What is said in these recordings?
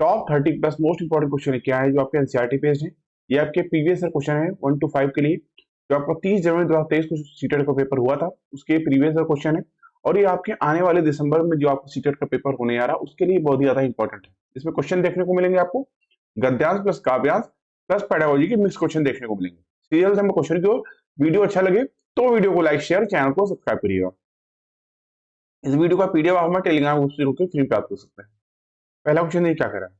Top 30 plus most important question क्या है जो आपके एनसीईआरटी पेज है। ये आपके प्रीवियस ईयर क्वेश्चन है 1 to 5 के लिए, जो आपका 30 जनवरी 2023 को सीटेट का पेपर हुआ था उसके प्रीवियस ईयर क्वेश्चन है। और ये आपके आने वाले दिसंबर में जो आपको सीटेट का पेपर होने आ रहा है उसके लिए बहुत ही ज्यादा इंपॉर्टेंट है। इसमें क्वेश्चन देखने को मिलेंगे आपको गद्यांश प्लस काव्यांश प्लस पेडागोजी के मिक्स क्वेश्चन देखने को मिलेंगे। सीरियल से क्वेश्चन की ओर, वीडियो अच्छा लगे तो वीडियो को लाइक शेयर, चैनल को सब्सक्राइब करिएगा। इस वीडियो का पीडीएफ आप हमारे टेलीग्राम ग्रुप से होकर फ्री प्राप्त कर सकते हैं। पहला क्वेश्चन देखिए क्या कह रहा है।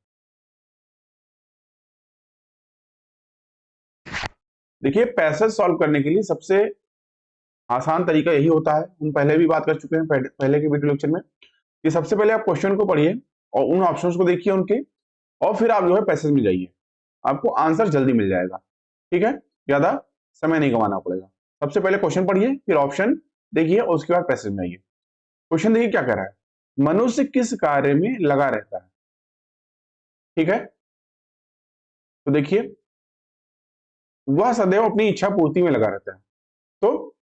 देखिए पैसेज सॉल्व करने के लिए सबसे आसान तरीका यही होता है, हम पहले भी बात कर चुके हैं पहले के वीडियो लेक्चर में, कि सबसे पहले आप क्वेश्चन को पढ़िए और उन ऑप्शंस को देखिए उनके, और फिर आप जो है पैसेज में जाइए, आपको आंसर जल्दी मिल जाएगा। ठीक है, ज्यादा समय नहीं गंवाना पड़ेगा। सबसे पहले क्वेश्चन पढ़िए, फिर ऑप्शन देखिए और उसके बाद पैसेज में आइए। क्वेश्चन देखिए क्या कह रहा है, मनुष्य किस कार्य में लगा रहता है। ठीक है, तो देखिए वह सदैव अपनी इच्छा पूर्ति में लगा रहता है, तो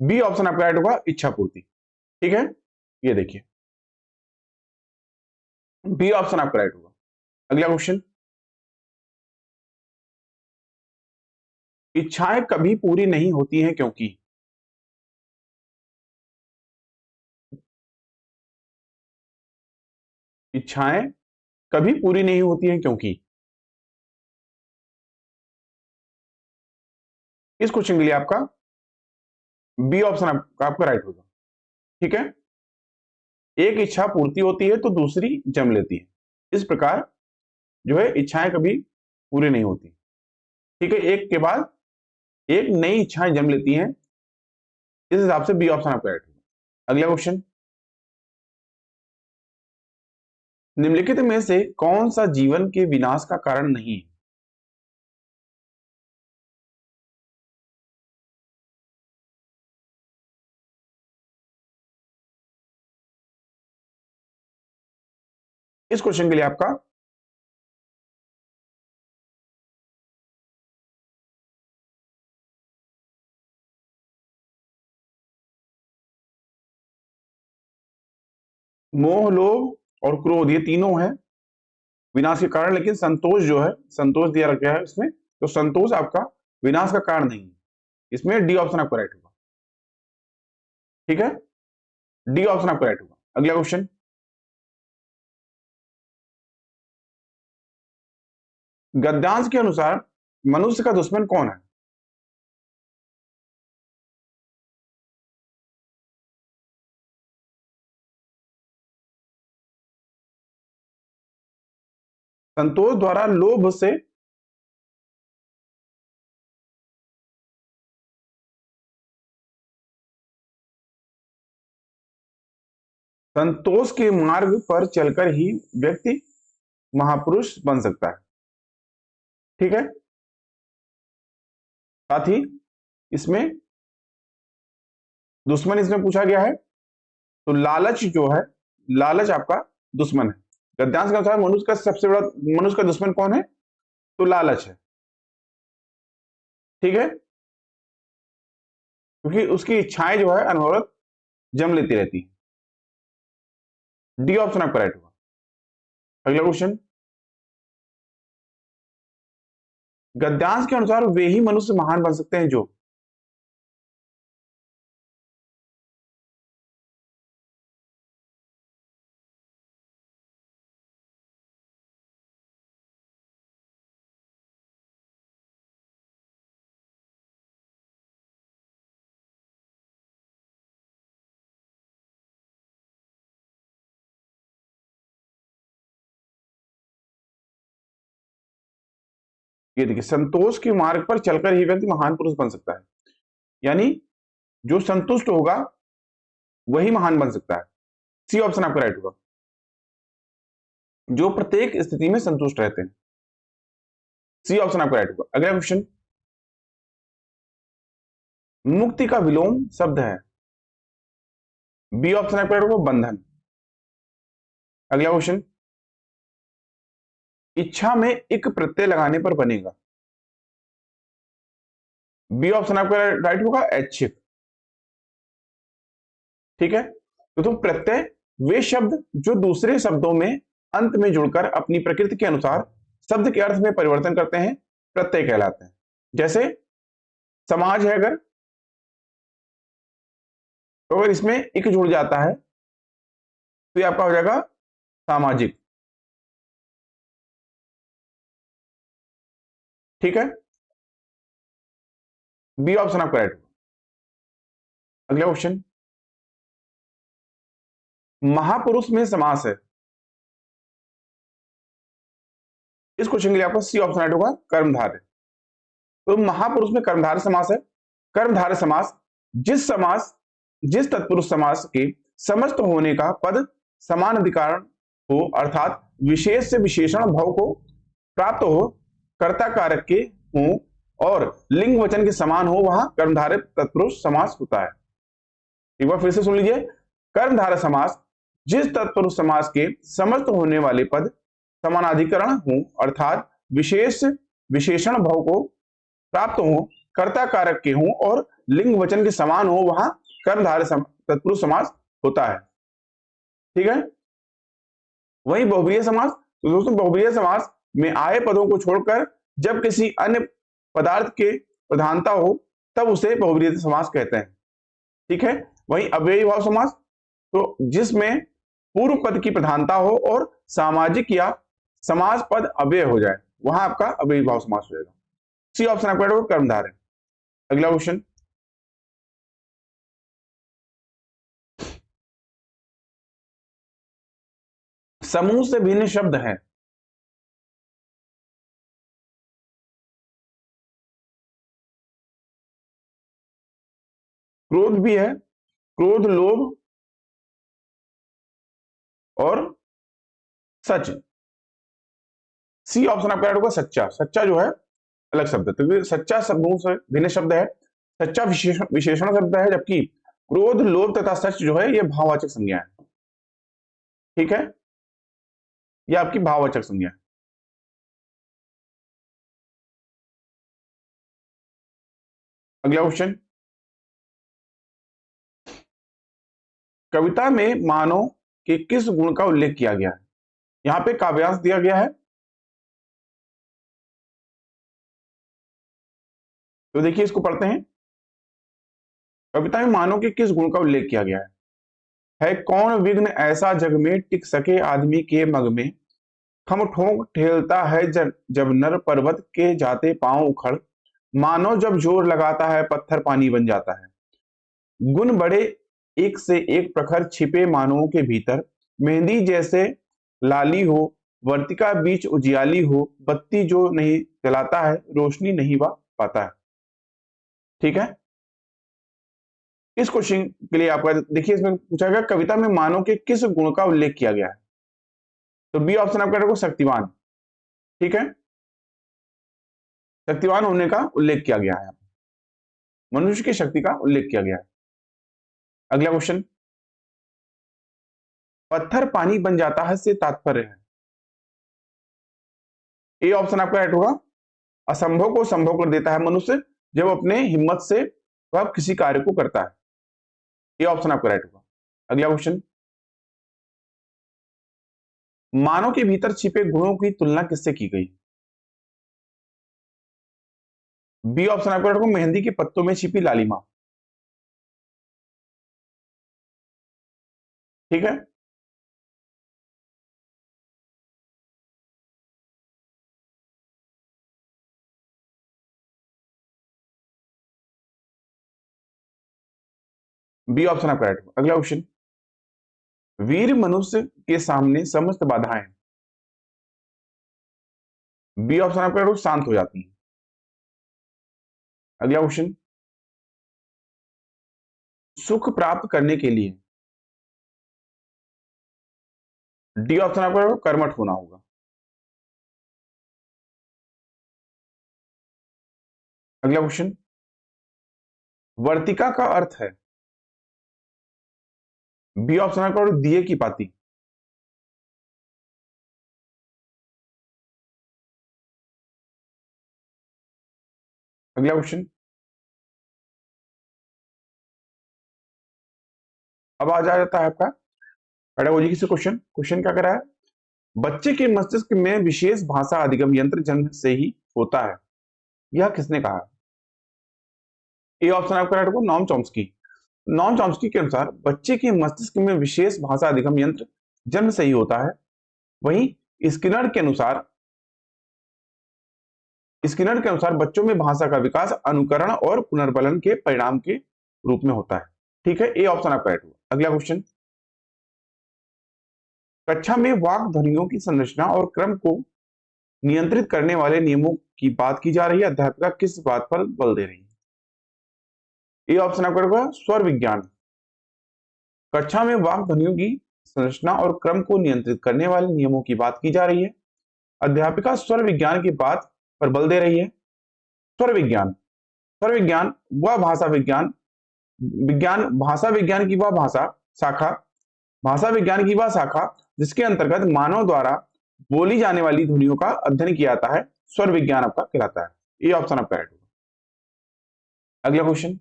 बी ऑप्शन आपका राइट होगा, इच्छा पूर्ति। ठीक है, ये देखिए बी ऑप्शन आपका राइट होगा। अगला क्वेश्चन, इच्छाएं कभी पूरी नहीं होती हैं क्योंकि। इच्छाएं कभी पूरी नहीं होती हैं क्योंकि, इस क्वेश्चन के लिए आपका बी ऑप्शन आपका राइट होगा। ठीक है, एक इच्छा पूर्ति होती है तो दूसरी जन्म लेती है, इस प्रकार जो है इच्छाएं कभी पूरी नहीं होती। ठीक है, एक के बाद एक नई इच्छाएं जन्म लेती हैं, इस हिसाब से बी ऑप्शन आपका राइट होगा। अगला क्वेश्चन, निम्नलिखित में से कौन सा जीवन के विनाश का कारण नहीं है। इस क्वेश्चन के लिए आपका मोह, लोभ और क्रोध, ये तीनों है विनाश के कारण, लेकिन संतोष जो है, संतोष दिया रखा है इसमें, तो संतोष आपका विनाश का कारण नहीं है। इसमें डी ऑप्शन आपका राइट होगा। ठीक है, डी ऑप्शन आपका राइट होगा। अगला क्वेश्चन, गद्यांश के अनुसार मनुष्य का दुश्मन कौन है। संतोष द्वारा लोभ से संतोष के मार्ग पर चलकर ही व्यक्ति महापुरुष बन सकता है। ठीक है, साथ ही इसमें दुश्मन इसमें पूछा गया है, तो लालच जो है, लालच आपका दुश्मन है। गद्यांश के अनुसार मनुष्य का सबसे बड़ा, मनुष्य का दुश्मन कौन है, तो लालच है। ठीक है, क्योंकि उसकी इच्छाएं जो है अनवरत जन्म लेती रहती है। डी ऑप्शन आपका राइट होगा। अगला क्वेश्चन, गद्यांश के अनुसार वे ही मनुष्य महान बन सकते हैं जो। ये देखिए, संतोष के मार्ग पर चलकर ही व्यक्ति महान पुरुष बन सकता है, यानी जो संतुष्ट होगा वही महान बन सकता है। सी ऑप्शन आपका राइट होगा, जो प्रत्येक स्थिति में संतुष्ट रहते हैं। सी ऑप्शन आपका राइट होगा। अगला क्वेश्चन, मुक्ति का विलोम शब्द है। बी ऑप्शन आपका राइट होगा, बंधन। अगला क्वेश्चन, इच्छा में एक प्रत्यय लगाने पर बनेगा। बी ऑप्शन आपका राइट होगा, ऐच्छिक। ठीक है, तो प्रत्यय वे शब्द जो दूसरे शब्दों में अंत में जुड़कर अपनी प्रकृति के अनुसार शब्द के अर्थ में परिवर्तन करते हैं, प्रत्यय कहलाते हैं। जैसे समाज है अगर, तो अगर इसमें इक जुड़ जाता है तो ये आपका हो जाएगा सामाजिक। ठीक है, बी ऑप्शन आपका राइट। अगला क्वेश्चन, महापुरुष में समास है। इस क्वेश्चन के लिए आपका सी ऑप्शन राइट होगा, कर्मधारय। तो महापुरुष में कर्मधारय समास है। कर्मधारय समास जिस तत्पुरुष समास के समस्त होने का पद समान अधिकार हो, अर्थात विशेष से विशेषण भाव को प्राप्त हो, कर्ता कारक के हो और लिंग वचन के समान हो, वहां कर्मधारय तत्पुरुष समास होता है। एक बार फिर से सुन लीजिए, कर्मधारय समास जिस तत्पुरुष समास के समस्त होने वाले पद समानाधिकरण हो, अर्थात विशेष विशेषण भाव को प्राप्त हो, कर्ता कारक के हो और लिंग वचन के समान हो, वहां कर्मधारय तत्पुरुष समास होता है। ठीक है, वही बहुब्रीहि समास, तो दोस्तों बहुब्रीहि समास में आए पदों को छोड़कर जब किसी अन्य पदार्थ के प्रधानता हो तब उसे बहुब्रीहि समास कहते हैं। ठीक है, वही अव्ययी भाव समास, तो जिसमें पूर्व पद की प्रधानता हो और सामाजिक या समास पद अव्यय हो जाए, वहां आपका अव्ययी भाव समास हो जाएगा। सी ऑप्शन आपका कर्मधारय। अगला क्वेश्चन, समूह से भिन्न शब्द है। क्रोध भी है, क्रोध, लोभ और सच। सी ऑप्शन आपका होगा सच्चा। सच्चा जो है अलग शब्द है, तो सच्चा समूह से भिन्न शब्द है, सच्चा विशेषण शब्द है, जबकि क्रोध, लोभ तथा सच जो है ये भाववाचक संज्ञा है। ठीक है, ये आपकी भाववाचक संज्ञा है। अगला क्वेश्चन, कविता में मानव के किस गुण का उल्लेख किया गया है। यहां पे काव्यांश दिया गया है, तो देखिए इसको पढ़ते हैं। कविता में मानव के किस गुण का उल्लेख किया गया है कौन विघ्न ऐसा जग में टिक सके आदमी के मग में, खम ठोंक ठेलता है जब नर पर्वत के जाते पांव उखड़, मानव जब जोर लगाता है पत्थर पानी बन जाता है। गुण बड़े एक से एक प्रखर छिपे मानवों के भीतर, मेहंदी जैसे लाली हो, वर्तिका बीच उजियाली हो, बत्ती जो नहीं जलाता है रोशनी नहीं पा पाता है। ठीक है, इस क्वेश्चन के लिए आपका देखिए इसमें पूछा गया कविता में मानव के किस गुण का उल्लेख किया गया है, तो बी ऑप्शन आपका रहेगा शक्तिवान। ठीक है, शक्तिवान होने का उल्लेख किया गया है, मनुष्य की शक्ति का उल्लेख किया गया है। अगला क्वेश्चन, पत्थर पानी बन जाता है से तात्पर्य है। ए ऑप्शन आपका राइट होगा, असंभव को संभव कर देता है मनुष्य जब अपने हिम्मत से वह किसी कार्य को करता है। ये ऑप्शन आपका राइट होगा। अगला क्वेश्चन, मानव के भीतर छिपे गुणों की तुलना किससे की गई। बी ऑप्शन आपका राइट होगा, मेहंदी के पत्तों में छिपी लालिमा। ठीक है, बी ऑप्शन आपका राइट होगा। अगला क्वेश्चन, वीर मनुष्य के सामने समस्त बाधाएं, बी ऑप्शन आपका राइट होगा, शांत हो जाती है। अगला क्वेश्चन, सुख प्राप्त करने के लिए, डी ऑप्शन आपका राइट होगा, कर्मठ होना होगा। अगला क्वेश्चन, वर्तिका का अर्थ है, बी ऑप्शन आपका राइट होगा, दिए की पाती। अगला क्वेश्चन, अब आ जाता है आपका पेडागोजी से क्वेश्चन। क्वेश्चन क्या कर रहा है, बच्चे के मस्तिष्क में विशेष भाषा अधिगम यंत्र जन्म से ही होता है, यह किसने कहा? ए ऑप्शन आपका राइट होगा, नॉम चॉम्स्की। नॉम चॉम्स्की के अनुसार बच्चे के मस्तिष्क में विशेष भाषा अधिगम यंत्र जन्म से ही होता है। वहीं स्किनर के अनुसार बच्चों में भाषा का विकास अनुकरण और पुनर्बलन के परिणाम के रूप में होता है। ठीक है, ए ऑप्शन आपका राइट होगा। अगला क्वेश्चन, कक्षा में वाक् ध्वनियों की संरचना और क्रम को नियंत्रित करने वाले नियमों की बात की जा रही है, अध्यापिका किस बात पर बल दे रही है? ए ऑप्शन आपका होगा, स्वर विज्ञान। कक्षा में वाक् ध्वनियों की संरचना और क्रम को नियंत्रित करने वाले नियमों की बात की जा रही है, अध्यापिका स्वर विज्ञान की बात पर बल दे रही है। स्वर विज्ञान, स्वर विज्ञान वह भाषा विज्ञान भाषा विज्ञान की वह भाषा विज्ञान की वह शाखा जिसके अंतर्गत मानव द्वारा बोली जाने वाली ध्वनियों का अध्ययन किया जाता है, स्वर विज्ञान आपका कहलाता है। ये ऑप्शन आपका राइट होगा। अगला क्वेश्चन,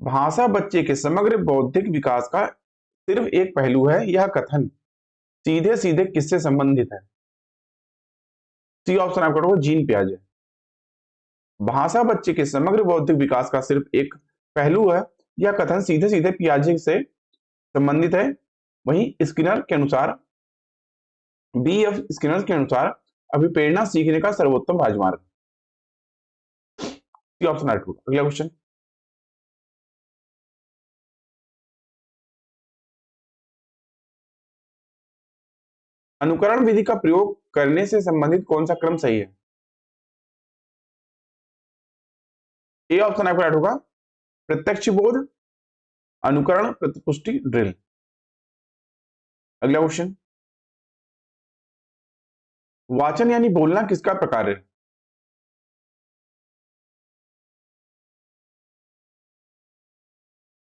भाषा बच्चे के समग्र बौद्धिक विकास का सिर्फ एक पहलू है, यह कथन सीधे सीधे किससे संबंधित है? सी ऑप्शन आपका होगा, जीन पियाजे। भाषा बच्चे के समग्र बौद्धिक विकास का सिर्फ एक पहलू है, यह कथन सीधे सीधे पियाजे से संबंधित है। वहीं स्किनर के अनुसार B.F. स्किनर के अनुसार अभिप्रेरणा सीखने का सर्वोत्तम राजमार्ग। सी ऑप्शन राइट होगा। अगला क्वेश्चन, अनुकरण विधि का प्रयोग करने से संबंधित कौन सा क्रम सही है? ए ऑप्शन आपका राइट होगा, प्रत्यक्ष बोध, अनुकरण, प्रतिपुष्टि, ड्रिल। अगला क्वेश्चन, वाचन यानी बोलना किसका प्रकार है?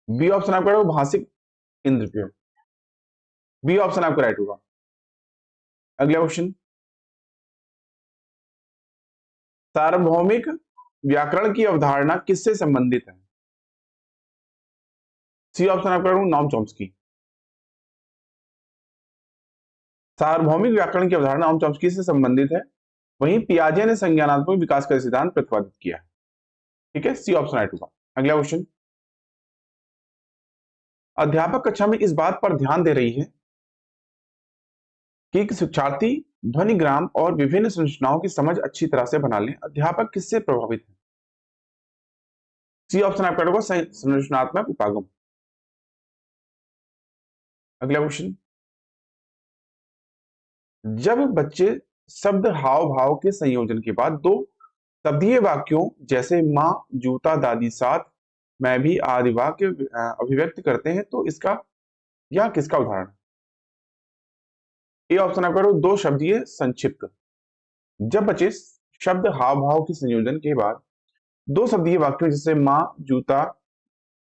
बी ऑप्शन आपका होगा, भाषिक इंद्रिय। बी ऑप्शन आपका राइट होगा। अगला क्वेश्चन, सार्वभौमिक व्याकरण की अवधारणा किससे संबंधित है? सी ऑप्शन आपका होगा, नॉम चॉम्स्की। सार्वभौमिक व्याकरण की अवधारणा नॉम चॉम्स्की से संबंधित है। वहीं पियाजे ने संज्ञानात्मक विकास का सिद्धांत प्रतिपादित किया है। ठीक है, सी ऑप्शन राइट होगा। अगला क्वेश्चन, अध्यापक कक्षा में इस बात पर ध्यान दे रही है कि शिक्षार्थी ध्वनिग्राम और विभिन्न संरचनाओं की समझ अच्छी तरह से बना लें, अध्यापक किससे प्रभावित है? सी ऑप्शन आपका होगा, संरचनात्मक उपागम। अगला क्वेश्चन, जब बच्चे शब्द हाव भाव के संयोजन के बाद दो शब्दीय वाक्यों जैसे माँ, जूता, दादी, साथ, मैं भी आदि वाक्य अभिव्यक्त करते हैं तो यह किसका उदाहरण है? ए ऑप्शन आपका होगा, दो शब्दीय संक्षिप्त। जब बच्चे शब्द हाव भाव के संयोजन के बाद दो शब्दीय वाक्यों जैसे माँ, जूता,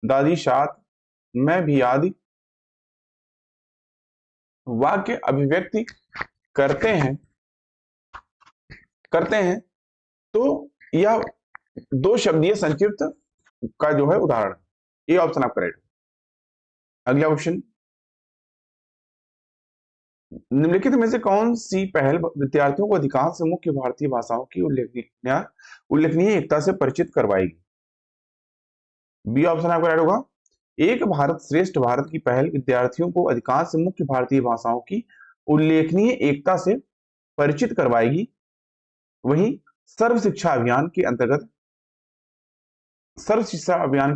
दादी, साथ, मैं भी आदि वाक्य अभिव्यक्ति करते हैं तो यह दो शब्दीय संक्षिप्त का जो है उदाहरण। ये ऑप्शन आपका राइट। अगला क्वेश्चन, निम्नलिखित में से कौन सी पहल विद्यार्थियों को अधिकांश मुख्य भारतीय भाषाओं की उल्लेखनीय एकता से परिचित करवाएगी? बी ऑप्शन आपका राइट होगा, एक भारत श्रेष्ठ भारत की पहल विद्यार्थियों को अधिकांश मुख्य भारतीय भाषाओं की उल्लेखनीय एकता से परिचित करवाएगी। वहीं सर्व शिक्षा अभियान के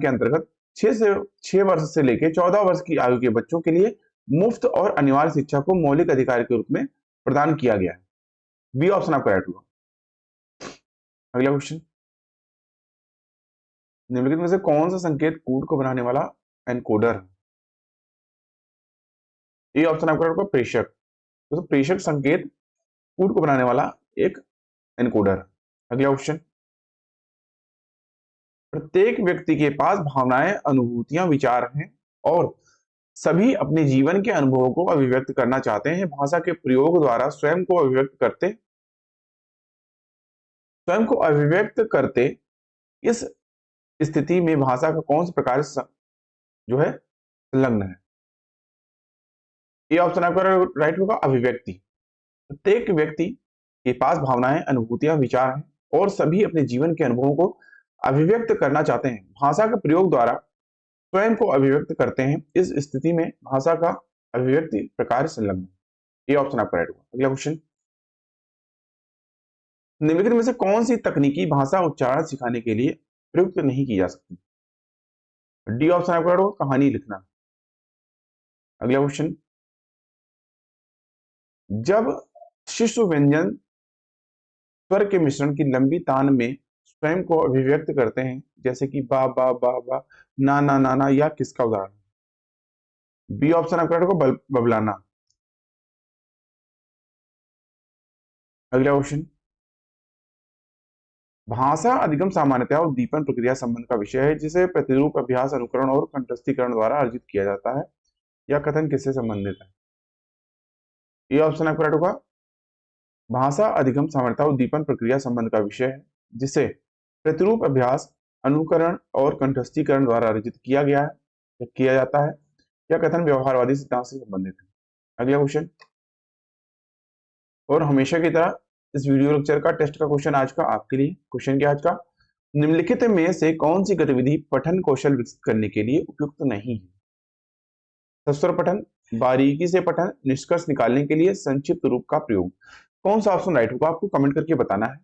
अंतर्गत 6 वर्ष से लेकर 14 वर्ष की आयु के बच्चों के लिए मुफ्त और अनिवार्य शिक्षा को मौलिक अधिकार के रूप में प्रदान किया गया है। बी ऑप्शन आपका राइट होगा। अगला क्वेश्चन, निम्नलिखित में से कौन सा संकेत कोड को बनाने वाला एनकोडर है? ए ऑप्शन आपका राइट होगा, प्रेषक। तो प्रेषक संकेत कोड को बनाने वाला एक एनकोडर। अगला क्वेश्चन, प्रत्येक व्यक्ति के पास भावनाएं, अनुभूतियां, विचार हैं और सभी अपने जीवन के अनुभवों को अभिव्यक्त करना चाहते हैं। भाषा के प्रयोग द्वारा स्वयं को अभिव्यक्त करते इस स्थिति में भाषा का कौन सा प्रकार जो है संलग्न है? ये ऑप्शन आपका राइट होगा। अभिव्यक्ति, प्रत्येक व्यक्ति के पास भावनाएं, अनुभूतियां, विचार हैं और सभी अपने जीवन के अनुभवों को अभिव्यक्त करना चाहते हैं। भाषा के प्रयोग द्वारा स्वयं को अभिव्यक्त करते हैं। इस स्थिति में भाषा का अभिव्यक्ति प्रकार संलग्न है। ये ऑप्शन आपका राइट होगा। अगला क्वेश्चन, निम्नलिखित में से कौन सी तकनीकी भाषा उच्चारण सिखाने के लिए प्रयुक्त नहीं की जा सकती? डी ऑप्शन आपका राइट होगा, कहानी लिखना। अगला क्वेश्चन, जब शिशु व्यंजन स्वर के मिश्रण की लंबी तान में स्वयं को अभिव्यक्त करते हैं, जैसे कि बा बा बा बा, ना ना, या किसका उदाहरण? बी ऑप्शन आपका राइट होगा, बबलाना। अगला क्वेश्चन, भाषा अधिगम सामान्यतः उद्दीपन प्रक्रिया संबंध का विषय है, जिसे प्रतिरूप, अभ्यास, अनुकरण और कंठस्थीकरण द्वारा अर्जित किया जाता है। यह कथन किससे संबंधित है? ये ऑप्शन आपका राइट होगा, भाषा अधिगम सामर्थ्य उद्दीपन प्रक्रिया संबंध का विषय है, जिसे प्रतिरूप, अभ्यास, अनुकरण और कंठस्थीकरण द्वारा अर्जित किया गया है या किया जाता है। यह कथन व्यवहारवादी सिद्धांत से संबंधित है। अगला क्वेश्चन, और हमेशा की तरह इस वीडियो लेक्चर का टेस्ट का क्वेश्चन आज का आपके लिए। क्वेश्चन क्या आज का, निम्नलिखित में से कौन सी गतिविधि पठन कौशल विकसित करने के लिए उपयुक्त नहीं है? सस्वर पठन, बारीकी से पठन, निष्कर्ष निकालने के लिए संक्षिप्त रूप का प्रयोग। कौन सा ऑप्शन राइट होगा आपको कमेंट करके बताना है।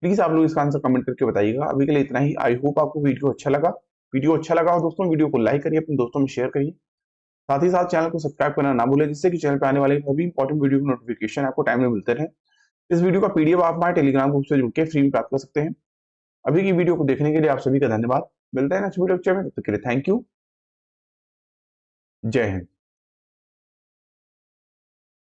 प्लीज आप लोग इसका आंसर कमेंट करके बताइएगा। अभी के लिए इतना ही। आई होप आपको वीडियो अच्छा लगा। वीडियो अच्छा लगा हो दोस्तों, वीडियो को लाइक करिए, अपने दोस्तों में शेयर करिए। साथ ही साथ चैनल को सब्सक्राइब करना ना भूलें, जिससे कि चैनल पर आने वाले सभी इंपॉर्टेंट वीडियो की नोटिफिकेशन आपको टाइम में मिलते रहे। इस वीडियो का पीडीएफ आप हमारे टेलीग्राम ग्रुप से जुड़ के फ्री में प्राप्त कर सकते हैं। अभी की वीडियो को देखने के लिए आप सभी का धन्यवाद। मिलते हैं नेक्स्ट वीडियो लेक्चर में, तब तक के लिए थैंक यू। जय हिंद।